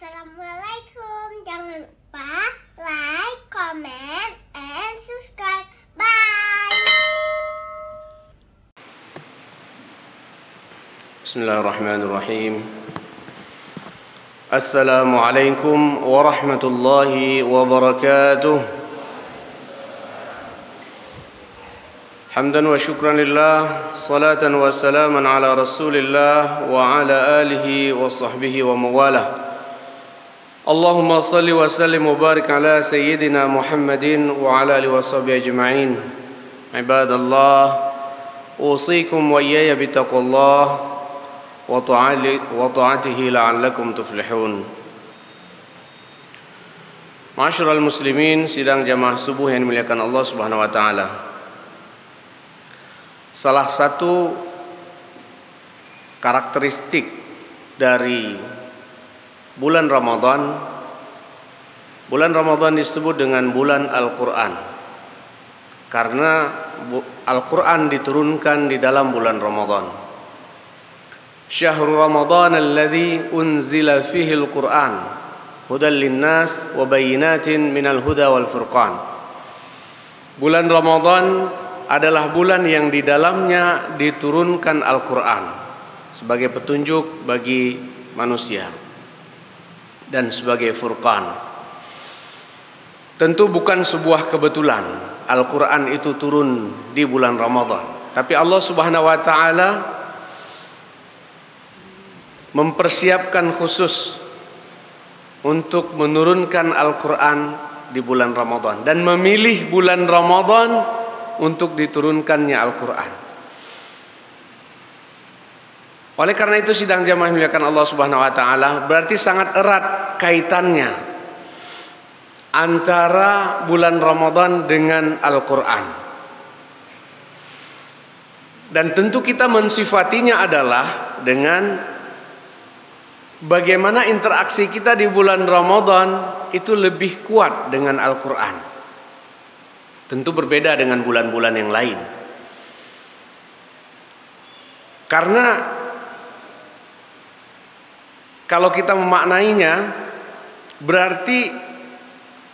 Assalamualaikum. Jangan lupa like, comment, and subscribe. Bye. Bismillahirrahmanirrahim. Assalamualaikum warahmatullahi wabarakatuh. Hamdan wa syukran lillah, salatan wa salaman ala rasulillah wa ala alihi wa sahbihi wa mawalah. Allahumma salli wa sallim wa barik ala sayyidina Muhammadin wa ala alihi wa sahbihi ajma'in. Ibadallah, usikum wa iyaya bitaqwallah wa ta'atihi la'allakum tuflihun. Ma'asyiral muslimin, sidang jamaah subuh yang dimuliakan Allah Subhanahu wa taala. Salah satu karakteristik dari bulan Ramadan disebut dengan bulan Al-Quran, karena Al-Quran diturunkan di dalam bulan Ramadan. Syahrul Ramadan alladzi unzila fihi Al-Quran hudan linnas wa bayyinatin minal huda wal furqan. Bulan Ramadan adalah bulan yang di dalamnya diturunkan Al-Quran sebagai petunjuk bagi manusia dan sebagai furqan. Tentu bukan sebuah kebetulan Al-Quran itu turun di bulan Ramadan, tapi Allah Subhanahu wa taala mempersiapkan khusus untuk menurunkan Al-Quran di bulan Ramadan dan memilih bulan Ramadan untuk diturunkannya Al-Quran. Oleh karena itu, sidang jamaah muliakan Allah Subhanahu wa taala, berarti sangat erat kaitannya antara bulan Ramadan dengan Al-Quran. Dan tentu kita mensifatinya adalah dengan bagaimana interaksi kita di bulan Ramadan itu lebih kuat dengan Al-Quran. Tentu berbeda dengan bulan-bulan yang lain. Karena kalau kita memaknainya, berarti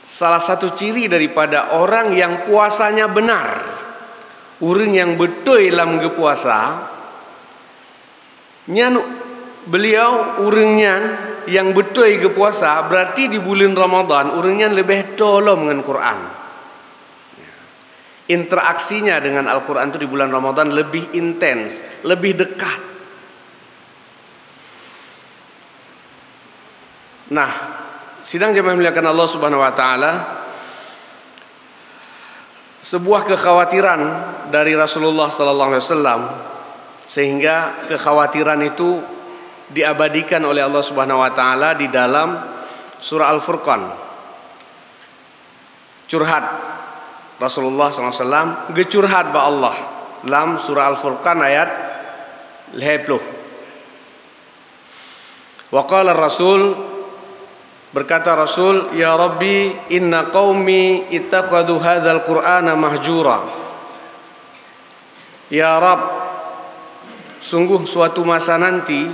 salah satu ciri daripada orang yang puasanya benar, orang yang betul dalam puasa, beliau orangnya yang betul ke puasa, berarti di bulan Ramadan orangnya lebih tolong dengan Quran. Interaksinya dengan Al-Quran itu di bulan Ramadan lebih intens, lebih dekat. Nah, sidang jamaah muliakan Allah Subhanahu wa taala, sebuah kekhawatiran dari Rasulullah sallallahu alaihi wasallam, sehingga kekhawatiran itu diabadikan oleh Allah Subhanahu wa taala di dalam surah Al-Furqan. Curhat Rasulullah SAW gecurhat ba Allah dalam surah Al-Furqan ayat 50. Wa qala Rasul, berkata Rasul, ya Rabbi inna qaumi ittakhadhu hadzal Qur'ana mahjura. Ya Rabb, sungguh suatu masa nanti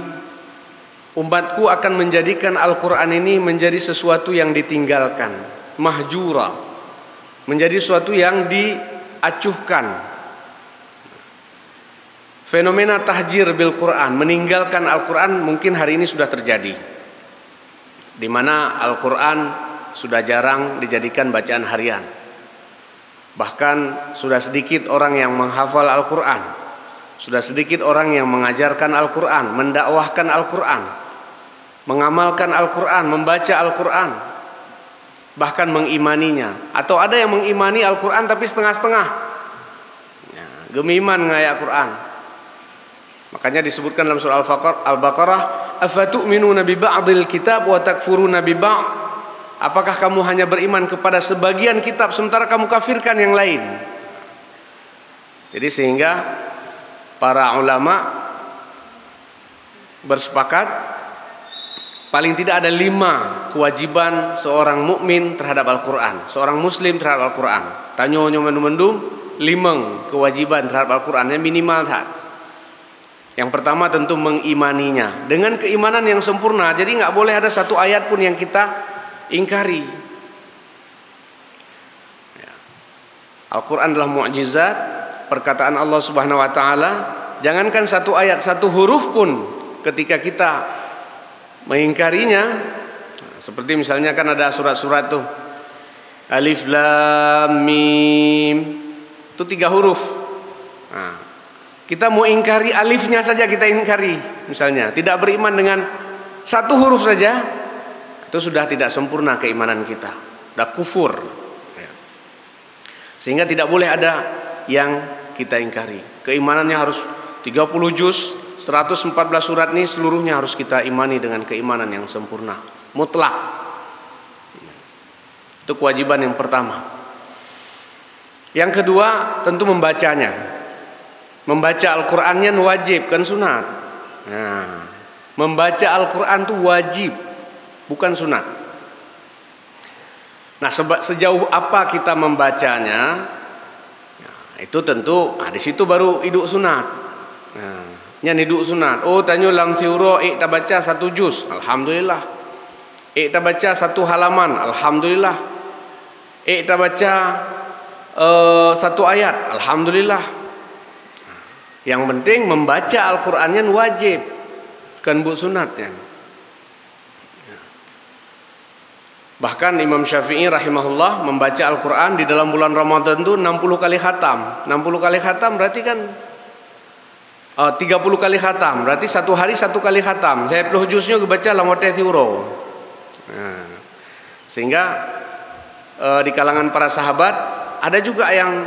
umatku akan menjadikan Al-Quran ini menjadi sesuatu yang ditinggalkan, mahjura, menjadi sesuatu yang diacuhkan. Fenomena tahjir bil Quran, meninggalkan Al-Quran, mungkin hari ini sudah terjadi, di mana Al-Quran sudah jarang dijadikan bacaan harian. Bahkan sudah sedikit orang yang menghafal Al-Quran, sudah sedikit orang yang mengajarkan Al-Quran, mendakwahkan Al-Quran, mengamalkan Al-Quran, membaca Al-Quran, bahkan mengimaninya. Atau ada yang mengimani Al-Quran tapi setengah-setengah, gemiman ngaya Al-Quran. Makanya disebutkan dalam surah Al-Baqarah, afatu'minuna bi ba'dil kitab wa takfuruna bi ba'd. Apakah kamu hanya beriman kepada sebagian kitab sementara kamu kafirkan yang lain? Jadi sehingga para ulama bersepakat paling tidak ada 5 kewajiban seorang mukmin terhadap Al-Quran, seorang muslim terhadap Al-Quran. Tanyo mendum 5 kewajiban terhadap Al-Quran yang minimal tak. Yang pertama tentu mengimaninya dengan keimanan yang sempurna. Jadi nggak boleh ada satu ayat pun yang kita ingkari. Al-Quran adalah mukjizat, perkataan Allah Subhanahu Wa Taala. Jangankan satu ayat, satu huruf pun ketika kita mengingkarinya, seperti misalnya kan ada surat-surat tuh Alif Lam Mim, itu 3 huruf. Nah, kita mau ingkari alifnya saja, kita ingkari misalnya, tidak beriman dengan satu huruf saja, itu sudah tidak sempurna keimanan kita, sudah kufur. Sehingga tidak boleh ada yang kita ingkari. Keimanannya harus 30 juz, 114 surat ini seluruhnya harus kita imani dengan keimanan yang sempurna, mutlak. Itu kewajiban yang pertama. Yang kedua tentu membacanya. Membaca Al-Qur'annya wajib, kan sunat. Nah, membaca Al-Qur'an itu wajib, bukan sunat. Nah, sejauh apa kita membacanya, nah, itu tentu, di situ baru iduk sunat. Nah, yang iduk sunat. Oh, tanya lam siuro, kita baca 1 juz, alhamdulillah. Kita baca 1 halaman, alhamdulillah. Kita baca 1 ayat, alhamdulillah. Yang penting membaca Al-Qur'annya wajib, bukan sunatnya. Bahkan Imam Syafi'i rahimahullah membaca Al-Quran di dalam bulan Ramadan itu 60 kali khatam. 60 kali khatam berarti kan 30 kali khatam. Berarti 1 hari 1 kali khatam. Saya 10 juznya baca lamote thiuro. Nah, sehingga di kalangan para sahabat ada juga yang,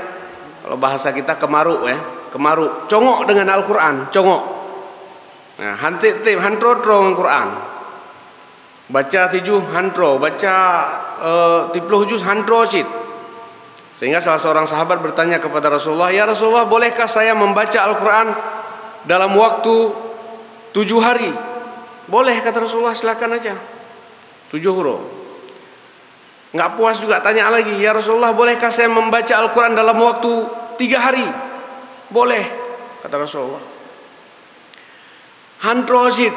kalau bahasa kita kemaruk ya, kemaruk, congok dengan Al-Quran, congok. Nah, hantro dengan Quran. Baca 7 hantro, baca 30 juz hantro sit. Sehingga salah seorang sahabat bertanya kepada Rasulullah, "Ya Rasulullah, bolehkah saya membaca Al-Quran dalam waktu 7 hari?" "Boleh," kata Rasulullah, "silakan aja. 7 huruf." Nggak puas juga tanya lagi, "Ya Rasulullah, bolehkah saya membaca Al-Quran dalam waktu 3 hari?" "Boleh," kata Rasulullah. Hantro sit.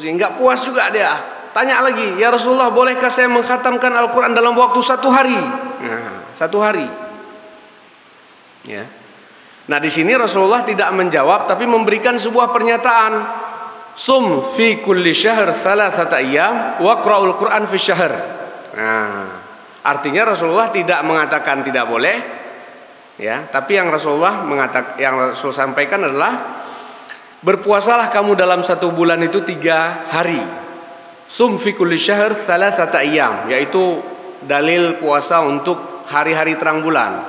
Nggak puas juga dia. Tanya lagi, "Ya Rasulullah, bolehkah saya mengkhatamkan Al-Quran dalam waktu 1 hari?" Nah, 1 hari. Ya. Nah, di sini Rasulullah tidak menjawab, tapi memberikan sebuah pernyataan. Sum fi kulli syahr 3 ayyam waqra'ul Quran fi syahr. Nah, artinya Rasulullah tidak mengatakan tidak boleh, ya, tapi yang Rasul sampaikan adalah berpuasalah kamu dalam 1 bulan itu 3 hari. Sum fi kulli syahr 3 ayyam, yaitu dalil puasa untuk hari-hari terang bulan.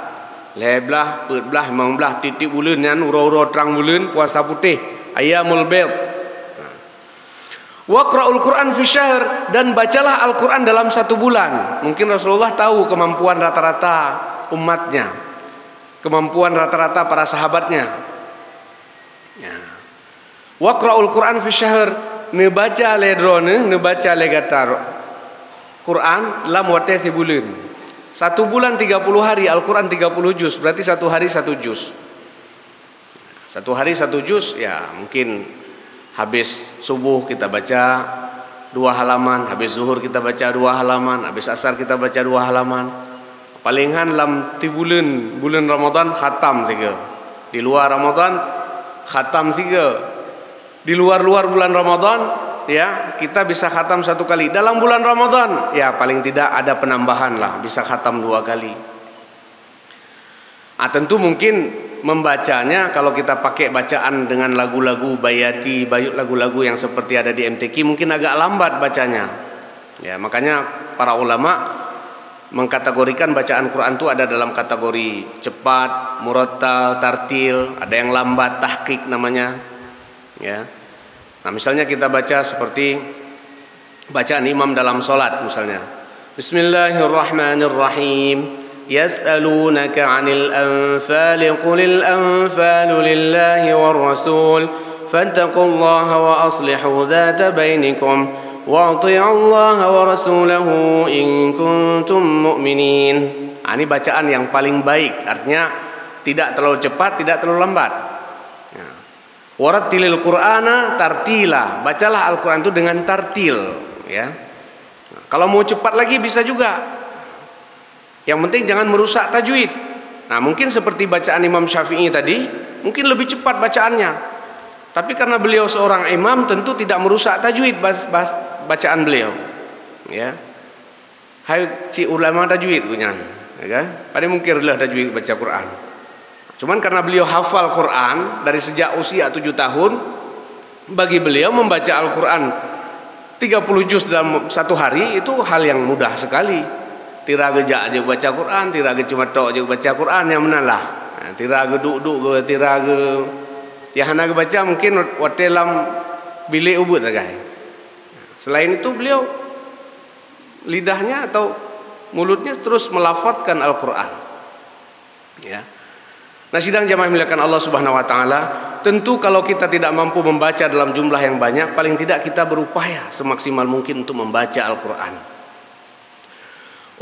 Leblah, petbelah, mangbelah, titik bulan dan uro-uro terang bulan, puasa putih, ayyamul bayd. Waqra'ul Quran fi syahr, dan bacalah Al-Quran dalam 1 bulan. Mungkin Rasulullah tahu kemampuan rata-rata umatnya, kemampuan rata-rata para sahabatnya. Ya. Waqra'ul Quran fi syahr, nebaca le drone, nebaca le gatar Quran dalam waktu sebulan. 1 bulan 30 hari, Al-Quran 30 juz, berarti 1 hari 1 juz. 1 hari 1 juz, ya mungkin habis subuh kita baca 2 halaman, habis zuhur kita baca 2 halaman, habis asar kita baca 2 halaman. Palingan dalam bulan Ramadan khatam 3. Di luar Ramadan khatam 3. Di luar bulan Ramadan, ya, kita bisa khatam 1 kali. Dalam bulan Ramadan, ya paling tidak ada penambahan lah, bisa khatam 2 kali. Tentu mungkin membacanya kalau kita pakai bacaan dengan lagu-lagu bayati, lagu-lagu yang seperti ada di MTQ, mungkin agak lambat bacanya. Ya, makanya para ulama mengkategorikan bacaan Quran itu ada dalam kategori cepat, murattal, tartil, ada yang lambat, tahqiq namanya. Ya. Nah, misalnya kita baca seperti bacaan imam dalam salat misalnya. Bismillahirrahmanirrahim. Yas'alunaka 'anil anfal, qulil anfalu lillahi war rasul, fattaqullaha wa aslihu dzata bainakum wa athi'ullaha wa rasulahu in kuntum mu'minin. Ini bacaan yang paling baik, artinya tidak terlalu cepat, tidak terlalu lambat. Warattilil Qur'ana tartila. Bacalah Al-Qur'an itu dengan tartil, ya. Nah, kalau mau cepat lagi bisa juga. Yang penting jangan merusak tajwid. Nah, mungkin seperti bacaan Imam Syafi'i tadi, mungkin lebih cepat bacaannya. Tapi karena beliau seorang imam, tentu tidak merusak tajwid bacaan beliau. Ya. Hai si ulama tajwid punya, ya kan? Pada mungkinlah tajwid baca Quran. Cuman karena beliau hafal Quran dari sejak usia 7 tahun, bagi beliau membaca Al-Quran 30 juz dalam satu hari itu hal yang mudah sekali. Tiraga aja baca Quran, tiraga cuma tok aja baca Quran, yang menalah. Tiraga duduk, tiraga ya hana baca mungkin watelam bilik ubud guys. Selain itu beliau lidahnya atau mulutnya terus melafadzkan Al-Quran. Ya. Nah, sidang jamaah milakan Allah Subhanahu wa taala, tentu kalau kita tidak mampu membaca dalam jumlah yang banyak, paling tidak kita berupaya semaksimal mungkin untuk membaca Al-Quran.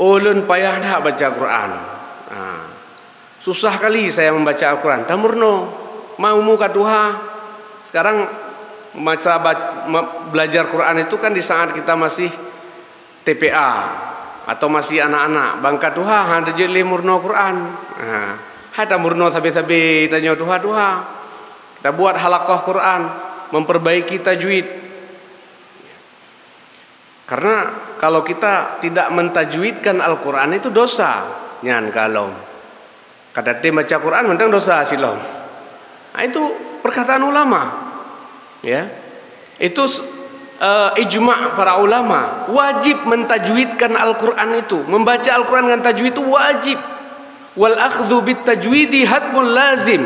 Ulun payah dah baca Quran. Susah kali saya membaca Al-Quran. Tamurno, mau muka Tuhan. Sekarang belajar Quran itu kan di saat kita masih TPA atau masih anak-anak. Bangka Tuhan, ada je murno Quran. Hata murno sabi-sabi tanya Tuhan. Kita buat halaqah Quran, memperbaiki tajwid. Karena kalau kita tidak mentajwidkan Al-Quran itu dosa. Nyan kalau kata dia baca Quran mentang dosa silom. Nah, itu perkataan ulama. Ya. Itu ijma' para ulama, wajib mentajwidkan Al-Quran itu. Membaca Al-Quran dengan tajwid itu wajib. Wal akhdhu bit tajwidi hatmul lazim.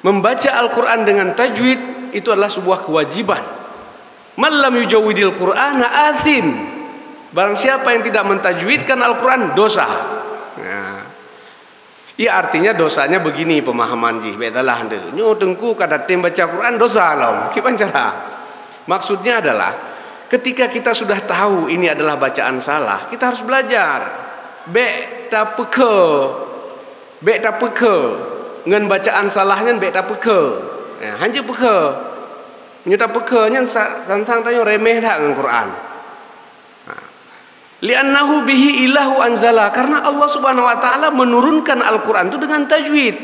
Membaca Al-Quran dengan tajwid itu adalah sebuah kewajiban. Man lam yujawwidil Qur'ana athim. Barang siapa yang tidak mentajwidkan Al-Quran dosa. Nah, ya artinya dosanya begini pemahaman ji. Betalah ande. Nyo tengku kada tem baca Quran dosa lom. Kipan cara? Maksudnya adalah ketika kita sudah tahu ini adalah bacaan salah, kita harus belajar. Bek tak peke ngan bacaan salahnya bek tak peke. Ya, hanya peke. Nyuta peke nya tentang tanya remeh dah dengan Quran. Li'annahu bihi ilahu anzala, karena Allah Subhanahu wa taala menurunkan Al-Qur'an itu dengan tajwid.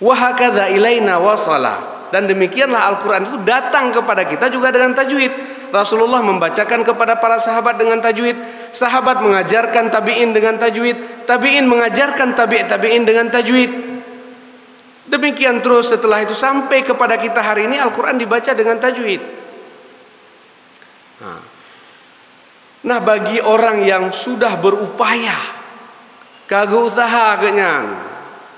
Wa hakadza ilaina wasala, dan demikianlah Al-Qur'an itu datang kepada kita juga dengan tajwid. Rasulullah membacakan kepada para sahabat dengan tajwid, sahabat mengajarkan tabi'in dengan tajwid, tabi'in mengajarkan tabi'in dengan tajwid. Demikian terus setelah itu sampai kepada kita hari ini Al-Qur'an dibaca dengan tajwid. Nah, bagi orang yang sudah berupaya, kagak usaha genyan,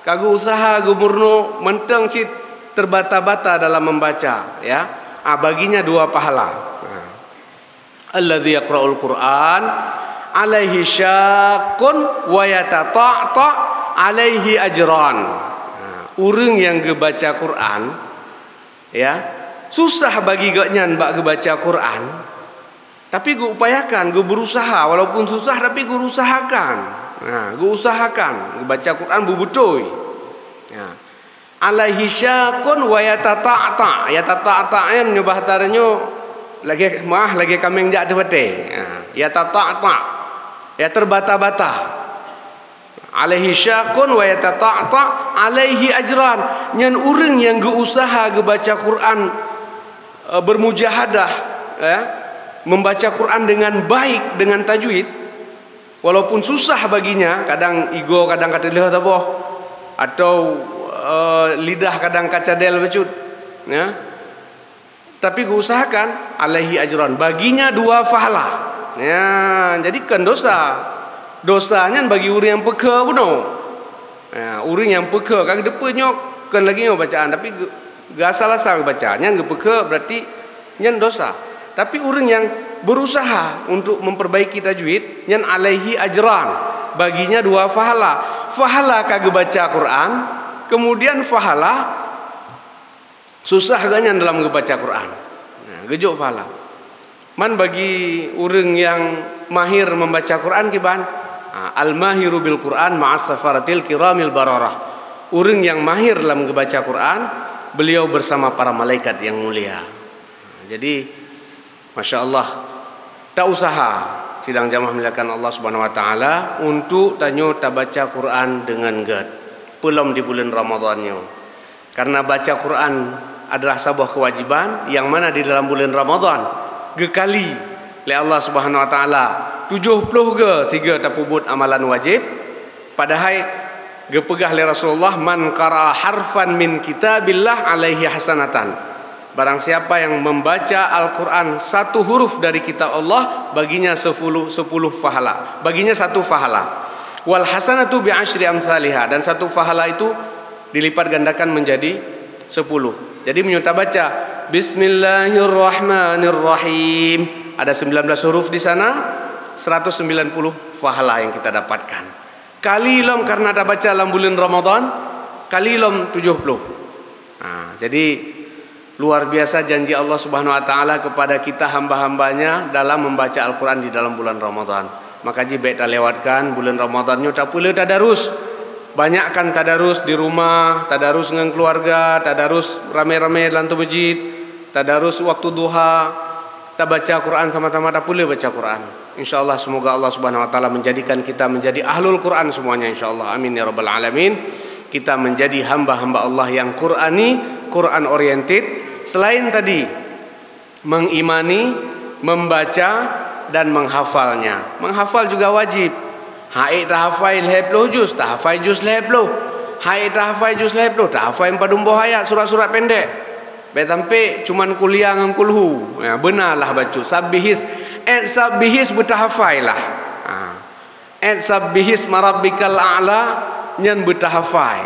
kagak usaha gumurno menteng cit terbata-bata dalam membaca, ya. Baginya 2 pahala. Alladzi yaqra'ul Qur'an alaihi syaqqun wa yatata'ta alaihi ajran. Urang yang gebaca Quran, ya, susah bagi genyan bak gebaca Quran. Tapi gue upayakan, gue berusaha, walaupun susah tapi gue usahakan. Nah, gue usahakan, gue baca Quran bubutoy. Ya. Alaihi syakun wa yatata'ta. Yatata'ta nya bahtaranya lagi kameng jak de bete. Yatata'ta. Ya terbata-bata. Alaihi syakun wa yatata'ta alaihi ajran. Nyan urang yang gue usaha gue baca Quran bermujahadah, ya. Membaca Quran dengan baik, dengan tajwid, walaupun susah baginya, kadang igo kadang kata lihat apa, atau lidah kadang kacadel becut, ya. Tapi gue usahakan alaihi ajran, baginya 2 pahala. Ya, jadi kan dosanya bagi urang yang peke buno. Ya, urang yang peke kagak depenyo kan lagi bacaan, tapi gak salah bacanya gak peke berarti nyen dosa. Tapi orang yang berusaha untuk memperbaiki tajwid, yang alaihi ajran, baginya 2 pahala. Pahala kagak baca Quran, kemudian pahala susah ganyan dalam membaca Quran. Nah, gejok pahala. Man bagi orang yang mahir membaca Quran kiban, al-mahiru bil Quran ma'as safaratil kiramil bararah. Orang yang mahir dalam membaca Quran beliau bersama para malaikat yang mulia. Jadi Masya Allah, tak usaha sidang jamaah muliakan Allah Subhanahu Wa Taala untuk tanyo tak baca Quran dengan gad. Belum di bulan Ramadannya. Karena baca Quran adalah sebuah kewajiban yang mana di dalam bulan Ramadan gekali oleh Allah Subhanahu Wa Taala 70 ke 3 tapubut amalan wajib. Padahal gepegah oleh Rasulullah, man qara harfan min kitabillah alaihi hasanatan. Barang siapa yang membaca Al-Quran satu huruf dari kitab Allah, baginya 10 pahala. Baginya 1 pahala. Wal hasanatu bi asyri amsalihha, dan 1 pahala itu dilipat gandakan menjadi 10. Jadi menyuta baca Bismillahirrahmanirrahim. Ada 19 huruf di sana, 190 pahala yang kita dapatkan. Kalilom karena ada baca dalam bulan Ramadan, kalilom 70. Nah, jadi luar biasa janji Allah Subhanahu Wa Taala kepada kita hamba-hambanya dalam membaca Al-Quran di dalam bulan Ramadan. Maka jika tak lewatkan bulan Ramadannya, tak boleh tadarus. Banyakkan tadarus di rumah, tadarus dengan keluarga, tadarus rame-rame dalam masjid, tadarus waktu duha, tak baca Quran sama-sama, tak boleh baca Quran. InsyaAllah semoga Allah Subhanahu Wa Taala menjadikan kita menjadi ahlul Quran semuanya, InsyaAllah. Amin ya rabbal alamin. Kita menjadi hamba-hamba Allah yang Qurani, Quran oriented. Selain tadi mengimani, membaca dan menghafalnya. Menghafal juga wajib. Hai tak hafal lebloh juz, tak hafal juz lebloh. Hai tak hafal juz lebloh, tak hafal 40 ayat surat-surat pendek. Betampe cuman kuliah dengan kulhu. Ya, benarlah baca. Sabbihis bertahafal lah. Sabbihis marabbikal a'la nyan bertahafal.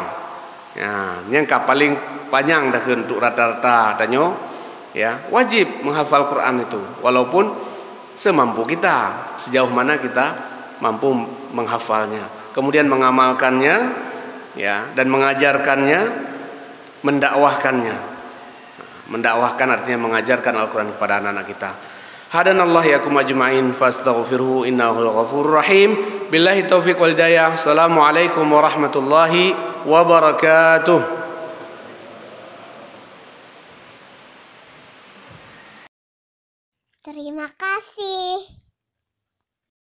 Ya, yang paling panjang dah untuk rata-rata tanyo, ya, wajib menghafal Quran itu, walaupun semampu kita, sejauh mana kita mampu menghafalnya, kemudian mengamalkannya, ya, dan mengajarkannya, mendakwahkannya. Mendakwahkan artinya mengajarkan Al-Quran kepada anak-anak kita. Hadanallah yakum ajma'in fastaghfiruhu innahul ghafurur rahim. Billahi taufiq wal hidayah. Assalamualaikum warahmatullahi wabarakatuh. Terima kasih.